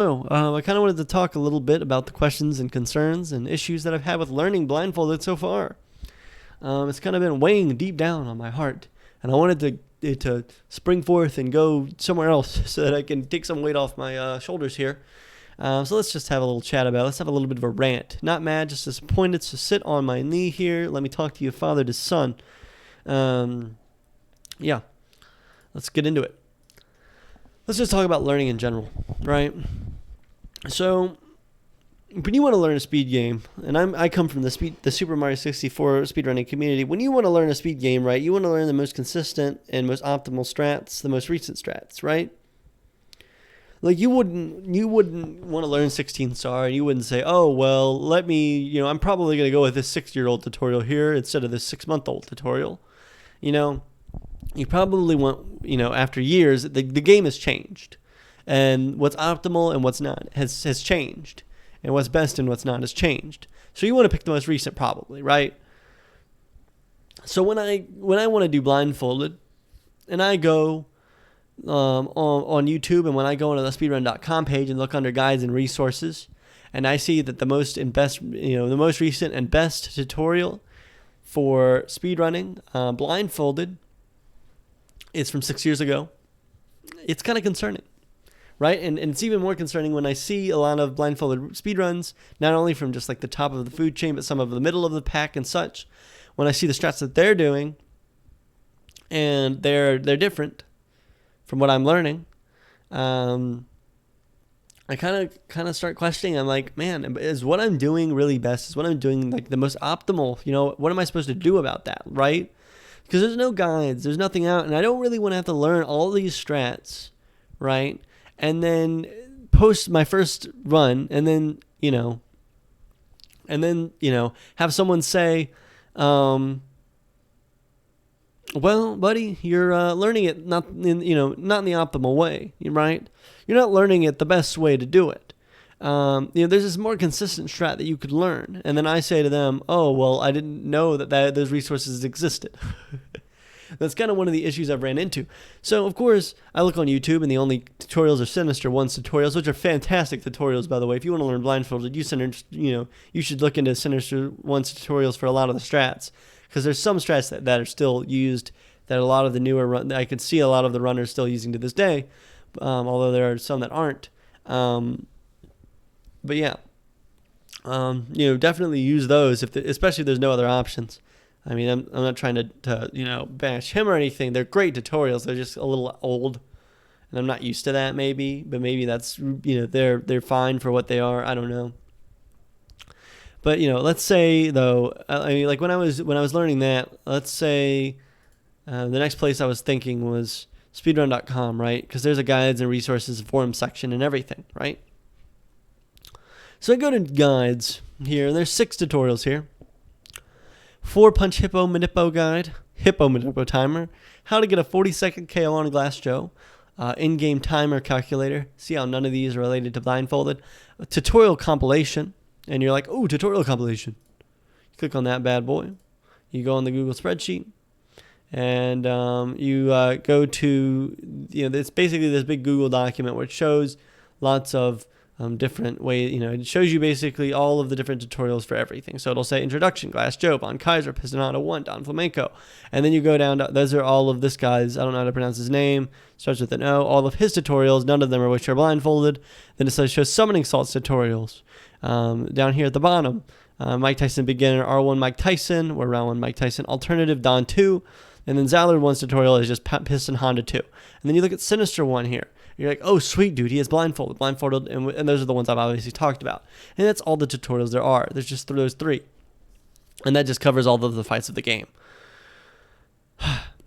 So, I kind of wanted to talk a little bit about the questions and concerns and issues that I've had with learning blindfolded so far. It's kind of been weighing deep down on my heart, and I wanted it to spring forth and go somewhere else so that I can take some weight off my shoulders here. So let's just have a little chat about it. Let's have a little bit of a rant. Not mad, just disappointed. So sit on my knee here. Let me talk to you, father to son. Yeah, let's get into it. Let's just talk about learning in general, right? So, when you want to learn a speed game, and I come from the Super Mario 64 speedrunning community. When you want to learn a speed game, right, you want to learn the most consistent and most optimal strats, the most recent strats, right? Like you wouldn't want to learn 16 star, and you wouldn't say, oh well, let me, I'm probably gonna go with this 6-year-old tutorial here instead of this 6-month-old tutorial. You probably want, after years, the game has changed, and what's optimal and what's not has changed, and what's best and what's not has changed. So you want to pick the most recent, probably, right? So when I want to do blindfolded, and I go on YouTube, and when I go into the speedrun.com page and look under guides and resources, and I see that the most recent and best tutorial for speedrunning blindfolded is from 6 years ago, it's kind of concerning, right? And it's even more concerning when I see a lot of blindfolded speedruns, not only from just like the top of the food chain, but some of the middle of the pack and such. When I see the strats that they're doing, and they're different from what I'm learning, I kind of start questioning. I'm like, man, is what I'm doing really best? Is what I'm doing like the most optimal? What am I supposed to do about that, right? Because there's no guides, there's nothing out, and I don't really want to have to learn all these strats, right? And then post my first run, and then have someone say, well, buddy, you're learning it not in the optimal way, right? You're not learning it the best way to do it. There's this more consistent strat that you could learn, and then I say to them, oh, well, I didn't know that those resources existed. That's kind of one of the issues I've ran into. So, of course, I look on YouTube, and the only tutorials are Sinister One's tutorials, which are fantastic tutorials, by the way. If you want to learn blindfolded, you should look into Sinister One's tutorials for a lot of the strats, because there's some strats that are still used that a lot of the newer I could see a lot of the runners still using to this day, although there are some that aren't. But yeah, definitely use those especially if there's no other options. I mean, I'm not trying to bash him or anything. They're great tutorials. They're just a little old, and I'm not used to that maybe. But maybe that's they're fine for what they are. I don't know. But let's say though, I mean, like when I was learning that, let's say the next place I was thinking was speedrun.com, right? Because there's a guides and resources forum section and everything, right? So I go to guides here, and there's 6 tutorials here. 4-punch hippo manipo guide, hippo manipo timer, how to get a 40-second KO on Glass Joe, in-game timer calculator. See how none of these are related to blindfolded. A tutorial compilation, and you're like, oh, tutorial compilation. You click on that bad boy. You go on the Google spreadsheet, and you go to, it's basically this big Google document where it shows lots of different ways, it shows you basically all of the different tutorials for everything. So it'll say Introduction, Glass Joe, Von Kaiser, Pistonado 1, Don Flamenco. And then you go down to, those are all of this guy's, I don't know how to pronounce his name, starts with an O, all of his tutorials, none of them are which are blindfolded. Then it says show Summoning Salts tutorials. Down here at the bottom, Mike Tyson Beginner, R1 Mike Tyson, or Round 1 Mike Tyson, Alternative Don 2. And then Zallard 1's tutorial is just Piston Honda 2. And then you look at Sinister 1 here. You're like, oh, sweet, dude, he has blindfolded, and those are the ones I've obviously talked about. And that's all the tutorials there are. There's just those 3. And that just covers all of the fights of the game.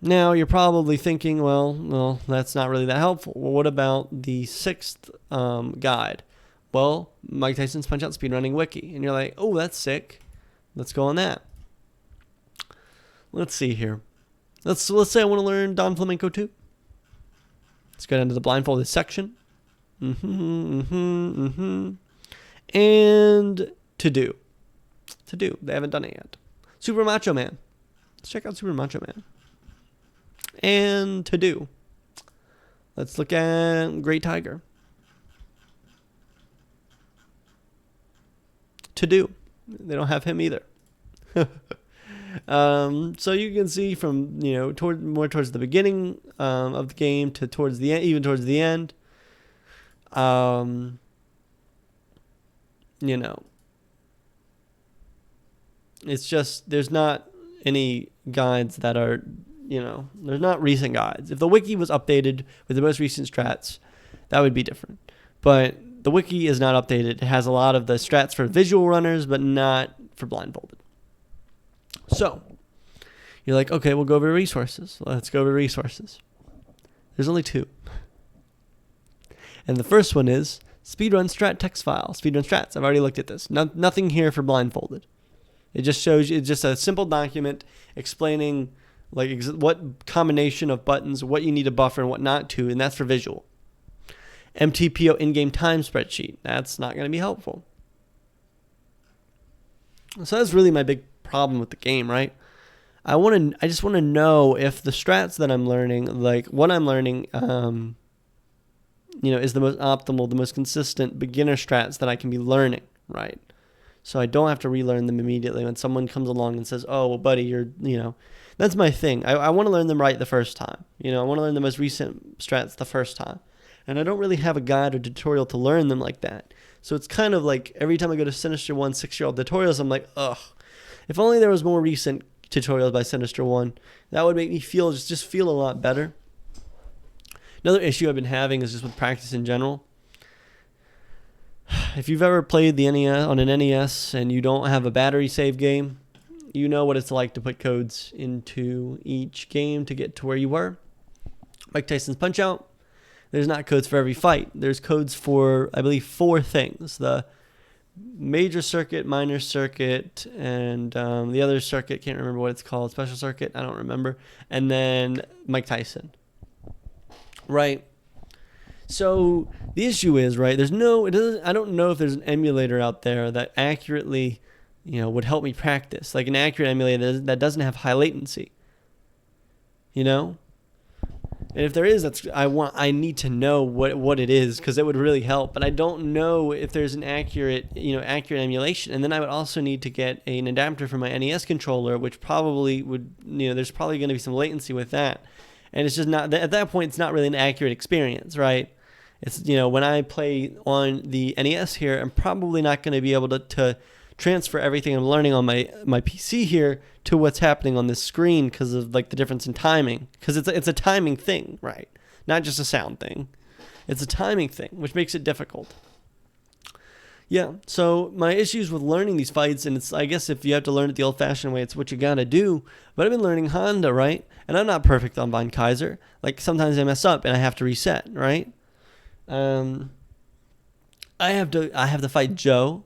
Now, you're probably thinking, well, that's not really that helpful. Well, what about the 6th guide? Well, Mike Tyson's Punch-Out Speedrunning Wiki. And you're like, oh, that's sick. Let's go on that. Let's see here. Let's say I want to learn Don Flamenco 2. Let's go down to the blindfolded section. And to do. They haven't done it yet. Super Macho Man. Let's check out Super Macho Man. And to do. Let's look at Great Tiger. to do. They don't have him either. So you can see from, towards the beginning of the game to towards the end, even towards the end. It's just, there's not any guides that are, there's not recent guides. If the wiki was updated with the most recent strats, that would be different. But the wiki is not updated. It has a lot of the strats for visual runners, but not for blindfolded. So you're like, okay, we'll go over resources. Let's go over resources. There's only 2. And the first one is speedrun strat text file, speedrun strats. I've already looked at this. Nothing here for blindfolded. It just shows you, it's just a simple document explaining like what combination of buttons, what you need to buffer and what not to, and that's for visual. MTPO in-game time spreadsheet. That's not going to be helpful. So that's really my big problem with the game, right? I just want to know if the strats that I'm learning, like what I'm learning, is the most optimal, the most consistent beginner strats that I can be learning, right? So I don't have to relearn them immediately when someone comes along and says, oh, well, buddy, that's my thing. I want to learn them right the first time. I want to learn the most recent strats the first time. And I don't really have a guide or tutorial to learn them like that. So it's kind of like every time I go to Sinister 1 6-year-old tutorials, I'm like, ugh. If only there was more recent tutorials by Sinister 1, that would make me feel a lot better. Another issue I've been having is just with practice in general. If you've ever played the NES on an NES and you don't have a battery save game, you know what it's like to put codes into each game to get to where you were. Mike Tyson's Punch-Out! There's not codes for every fight. There's codes for, I believe, 4 things. The major circuit, minor circuit, and the other circuit, can't remember what it's called. Special circuit, I don't remember. And then Mike Tyson. Right. So the issue is, right, I don't know if there's an emulator out there that accurately, would help me practice. Like an accurate emulator that doesn't have high latency. And if there is, I need to know what it is, because it would really help. But I don't know if there's an accurate emulation. And then I would also need to get an adapter for my NES controller, which probably would, there's probably going to be some latency with that. And it's just not, at that point, it's not really an accurate experience, right? It's, when I play on the NES here, I'm probably not going to be able to transfer everything I'm learning on my PC here to what's happening on this screen because of like the difference in timing. Because it's a timing thing, right? Not just a sound thing. It's a timing thing, which makes it difficult. Yeah, so my issues with learning these fights, and it's, I guess if you have to learn it the old-fashioned way, it's what you gotta do. But I've been learning Honda, right? And I'm not perfect on Von Kaiser. Like, sometimes I mess up and I have to reset, right? I have to fight Joe,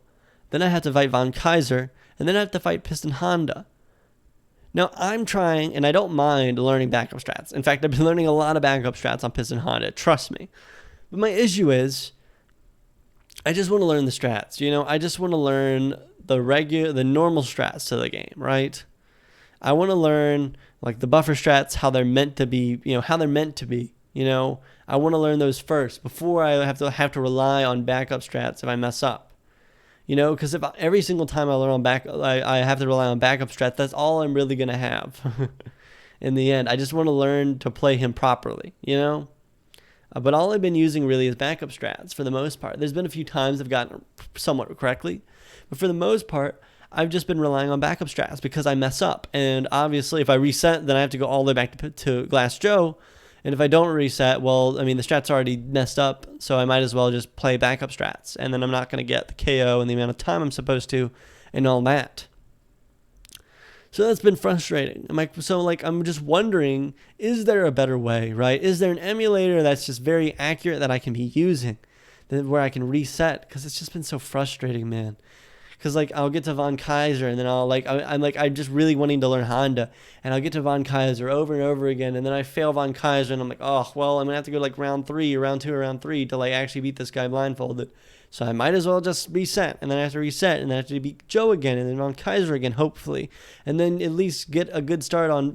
then I have to fight Von Kaiser, and then I have to fight Piston Honda. Now, I'm trying, and I don't mind learning backup strats. In fact, I've been learning a lot of backup strats on Piston Honda, trust me. But my issue is, I just want to learn the strats, I just want to learn the normal strats to the game, right? I want to learn, like, the buffer strats, how they're meant to be, I want to learn those first before I have to rely on backup strats if I mess up. Because if every single time I have to rely on backup strats, that's all I'm really going to have in the end. I just want to learn to play him properly, But all I've been using really is backup strats for the most part. There's been a few times I've gotten it somewhat correctly, but for the most part, I've just been relying on backup strats because I mess up. And obviously, if I reset, then I have to go all the way back to Glass Joe. And if I don't reset, well, the strat's already messed up, so I might as well just play backup strats. And then I'm not going to get the KO in the amount of time I'm supposed to and all that. So that's been frustrating. I'm just wondering, is there a better way, right? Is there an emulator that's just very accurate that I can be using, where I can reset? Because it's just been so frustrating, man. Because I'll get to Von Kaiser and then I'm just really wanting to learn Honda, and I'll get to Von Kaiser over and over again, and then I fail Von Kaiser and I'm like, oh well, I'm gonna have to go round 3 or round 2 or round 3 to actually beat this guy blindfolded. So I might as well just reset, and then I have to reset, and then I have to beat Joe again, and then Von Kaiser again, hopefully, and then at least get a good start on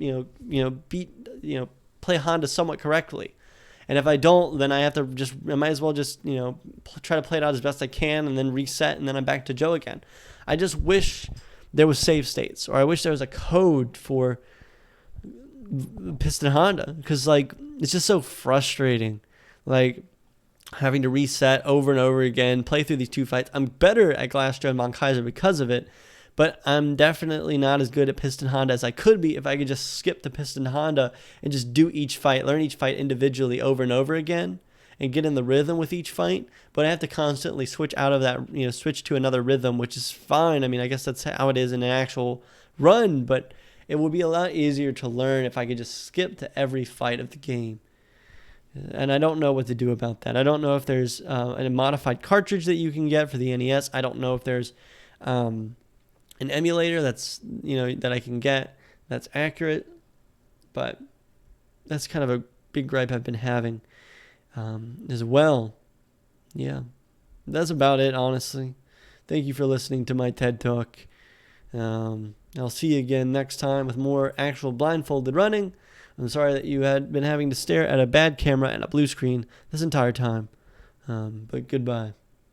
play Honda somewhat correctly. And if I don't, then I might as well just, try to play it out as best I can and then reset, and then I'm back to Joe again. I just wish there was save states, or I wish there was a code for Piston Honda, because like it's just so frustrating, like having to reset over and over again, play through these 2 fights. I'm better at Glassjaw and Von Kaiser because of it, but I'm definitely not as good at Piston Honda as I could be if I could just skip the Piston Honda and just do each fight, learn each fight individually over and over again, and get in the rhythm with each fight. But I have to constantly switch out of that, switch to another rhythm, which is fine. I mean, I guess that's how it is in an actual run, but it would be a lot easier to learn if I could just skip to every fight of the game. And I don't know what to do about that. I don't know if there's a modified cartridge that you can get for the NES. I don't know if there's an emulator that I can get that's accurate. But that's kind of a big gripe I've been having as well. Yeah, that's about it, honestly. Thank you for listening to my TED Talk. I'll see you again next time with more actual blindfolded running. I'm sorry that you had been having to stare at a bad camera and a blue screen this entire time. But goodbye.